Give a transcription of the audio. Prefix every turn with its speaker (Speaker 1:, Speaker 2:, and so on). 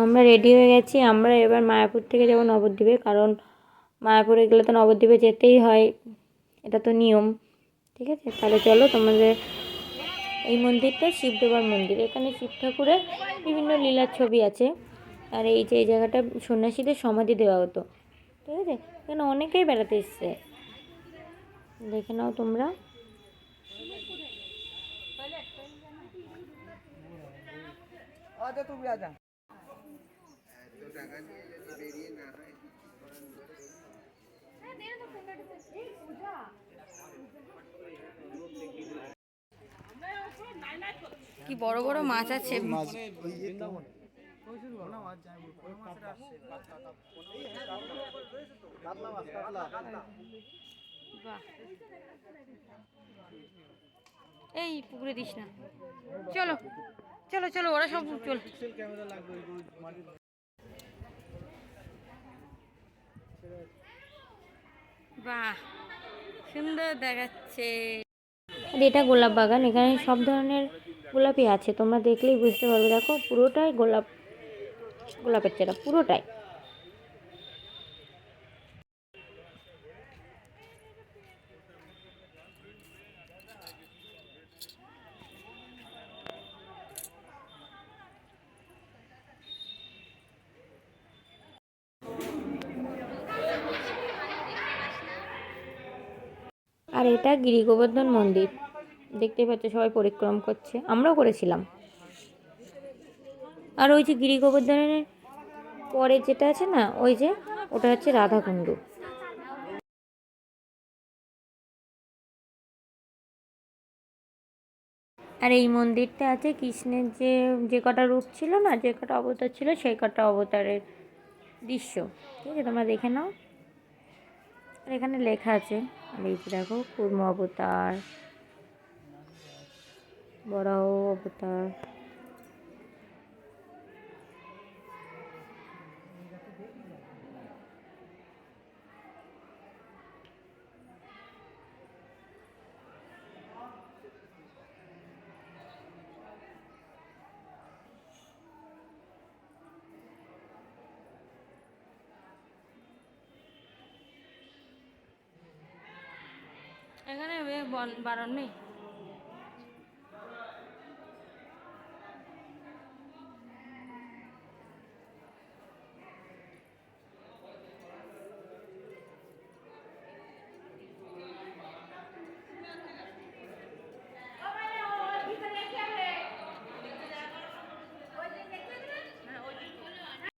Speaker 1: আমরা রেডি হয়ে গেছি। আমরা এবার মায়াপুর থেকে যাবো নবদ্বীপে, কারণ মায়াপুরে গেলে তো নবদ্বীপে যেতেই হয়, এটা তো নিয়ম। ঠিক আছে, তাহলে চলো। তোমাদের এই মন্দিরটা শিবডোবার মন্দির। এখানে শিব ঠাকুরের বিভিন্ন লীলার ছবি আছে। আর এই যে এই জায়গাটা সন্ন্যাসীদের সমাধি দেওয়া হতো। ঠিক আছে, এখানে অনেকেই বেড়াতে এসছে, দেখে নাও তোমরা। কি বড় বড় মাছ আছে। এই পুকুরে দিস না। চলো চলো চলো, ওরা সব চল। বাহ, সুন্দর দেখাচ্ছে। আর এটা গোলাপ বাগান, এখানে সব ধরনের গোলাপই আছে, তোমরা দেখলেই বুঝতে পারবে। দেখো পুরোটাই গোলাপ, গোলাপের চারা পুরোটাই। আর এটা গিরি গোবর্ধন মন্দির, দেখতেই পাচ্ছ সবাই পরিক্রম করছে, আমরাও করেছিলাম। আর ওই যে গিরি গোবর্ধনের পরে যেটা আছে না, ওই যে ওটা হচ্ছে রাধাকুণ্ড। আর এই মন্দিরটা আছে কৃষ্ণের যে যে কটা রূপ ছিল না, যে কটা অবতার ছিল, সেই কটা অবতারের দৃশ্য। ঠিক আছে, তোমরা দেখে নাও। আর এখানে লেখা আছে, আর এই যে দেখো কুর্ম অবতার, বরাহ অবতার। এখানে বারণ নেই।